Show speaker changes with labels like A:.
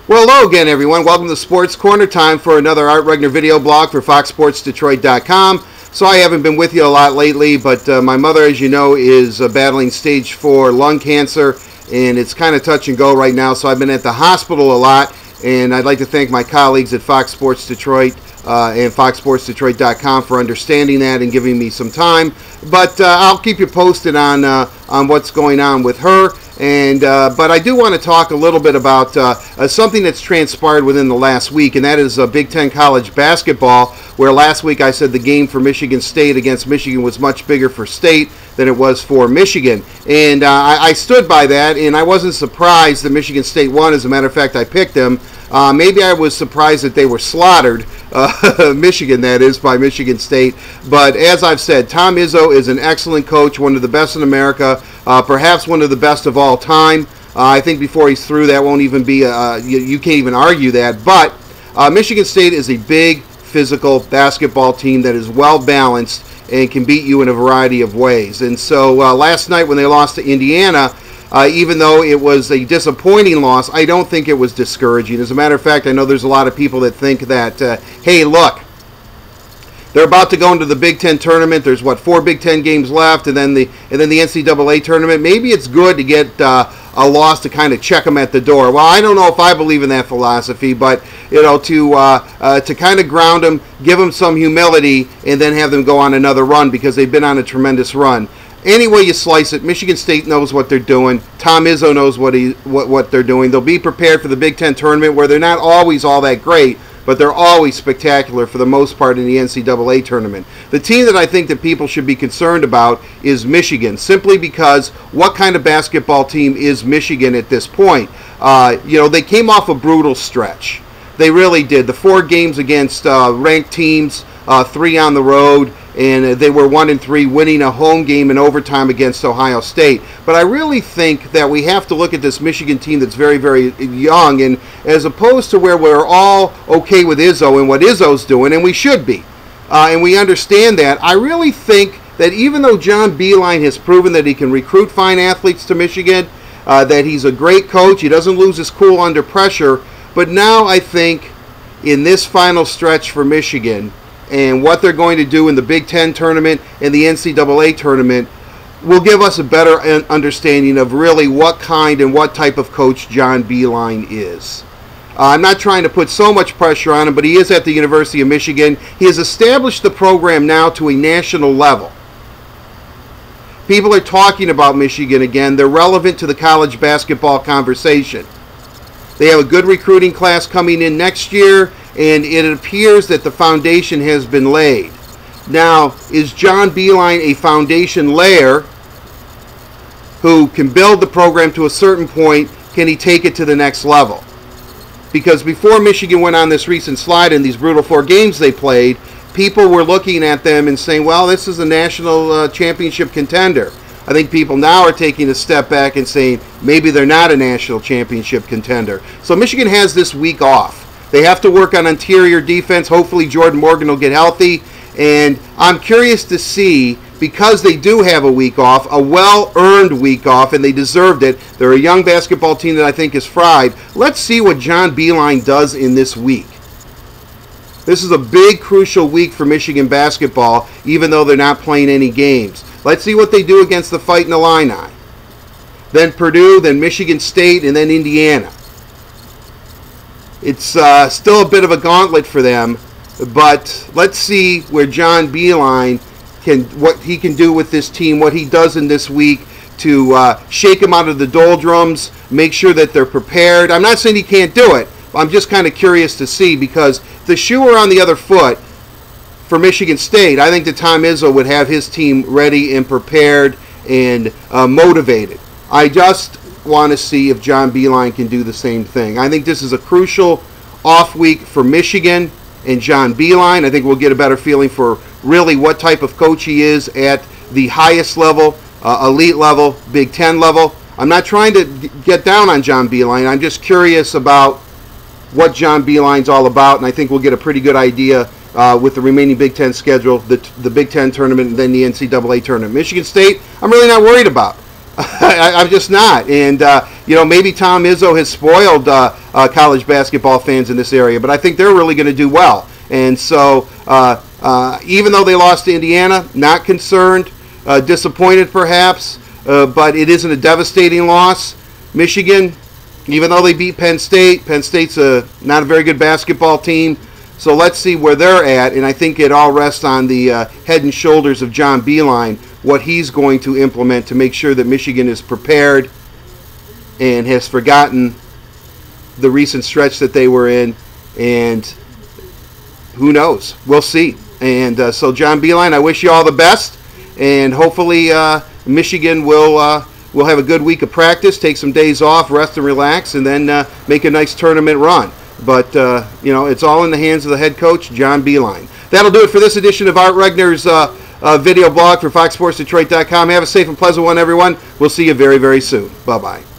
A: Well, hello again, everyone. Welcome to Sports Corner. Time for another Art Regner video blog for FoxSportsDetroit.com. So I haven't been with you a lot lately, but my mother, as you know, is battling stage 4 lung cancer, and it's kind of touch and go right now. So I've been at the hospital a lot, and I'd like to thank my colleagues at Fox Sports Detroit and FoxSportsDetroit.com for understanding that and giving me some time. But I'll keep you posted on what's going on with her. But I do want to talk a little bit about something that's transpired within the last week, and that is Big Ten college basketball, where last week I said the game for Michigan State against Michigan was much bigger for State than it was for Michigan. And I stood by that, and I wasn't surprised that Michigan State won. As a matter of fact, I picked them. Maybe I was surprised that they were slaughtered, Michigan that is, by Michigan State. But as I've said, Tom Izzo is an excellent coach, one of the best in America, perhaps one of the best of all time. I think before he's through, that won't even be, you can't even argue that. But Michigan State is a big, physical basketball team that is well balanced and can beat you in a variety of ways. And so last night when they lost to Indiana, even though it was a disappointing loss, I don't think it was discouraging. As a matter of fact, I know there's a lot of people that think that, hey, look, they're about to go into the Big Ten tournament. There's, 4 Big Ten games left, and then the NCAA tournament. Maybe it's good to get a loss to kind of check them at the door. Well, I don't know if I believe in that philosophy, but to kind of ground them, give them some humility, and then have them go on another run because they've been on a tremendous run. Any way you slice it, Michigan State knows what they're doing. Tom Izzo knows what they're doing. They'll be prepared for the Big Ten tournament, where they're not always all that great, but they're always spectacular for the most part in the NCAA tournament. The team that I think that people should be concerned about is Michigan, simply because what kind of basketball team is Michigan at this point? They came off a brutal stretch. They really did. The 4 games against ranked teams, 3 on the road, and they were 1-3, winning a home game in overtime against Ohio State. But I really think that we have to look at this Michigan team that's very, very young, and as opposed to where we're all okay with Izzo and what Izzo's doing, and we should be, and we understand that, I really think that even though John Beilein has proven that he can recruit fine athletes to Michigan, that he's a great coach, he doesn't lose his cool under pressure, but now I think in this final stretch for Michigan, and what they're going to do in the Big Ten tournament and the NCAA tournament will give us a better understanding of really what kind and what type of coach John Beilein is. I'm not trying to put so much pressure on him, but he is at the University of Michigan. He has established the program now to a national level. People are talking about Michigan again. They're relevant to the college basketball conversation. They have a good recruiting class coming in next year, and it appears that the foundation has been laid. Now, is John Beilein a foundation layer who can build the program to a certain point? Can he take it to the next level? Because before Michigan went on this recent slide in these brutal 4 games they played, people were looking at them and saying, well, this is a national championship contender. I think people now are taking a step back and saying maybe they're not a national championship contender. So Michigan has this week off. They have to work on interior defense. Hopefully Jordan Morgan will get healthy. And I'm curious to see, because they do have a week off, a well-earned week off, and they deserved it. They're a young basketball team that I think is fried. Let's see what John Beilein does in this week. This is a big, crucial week for Michigan basketball, even though they're not playing any games. Let's see what they do against the Fighting Illini. Then Purdue, then Michigan State, and then Indiana. It's still a bit of a gauntlet for them, but let's see where John Beilein what he can do with this team, what he does in this week to shake them out of the doldrums, make sure that they're prepared. I'm not saying he can't do it. I'm just kind of curious to see, because if the shoe were on the other foot for Michigan State, I think that Tom Izzo would have his team ready and prepared and motivated. I just want to see if John Beilein can do the same thing. I think this is a crucial off week for Michigan and John Beilein. I think we'll get a better feeling for really what type of coach he is at the highest level, elite level, Big Ten level. I'm not trying to get down on John Beilein. I'm just curious about what John Beilein's all about, and I think we'll get a pretty good idea with the remaining Big Ten schedule, the Big Ten tournament, and then the NCAA tournament. Michigan State, I'm really not worried about. I'm just not. And, you know, maybe Tom Izzo has spoiled college basketball fans in this area, but I think they're really going to do well. And so even though they lost to Indiana, not concerned, disappointed perhaps, but it isn't a devastating loss. Michigan, even though they beat Penn State's not a very good basketball team. So let's see where they're at, and I think it all rests on the head and shoulders of John Beilein, what he's going to implement to make sure that Michigan is prepared and has forgotten the recent stretch that they were in, and who knows? We'll see. And so John Beilein, I wish you all the best, and hopefully Michigan will have a good week of practice, take some days off, rest and relax, and then make a nice tournament run. But, you know, it's all in the hands of the head coach, John Beilein. That'll do it for this edition of Art Regner's video blog for FoxSportsDetroit.com. Have a safe and pleasant one, everyone. We'll see you very, very soon. Bye-bye.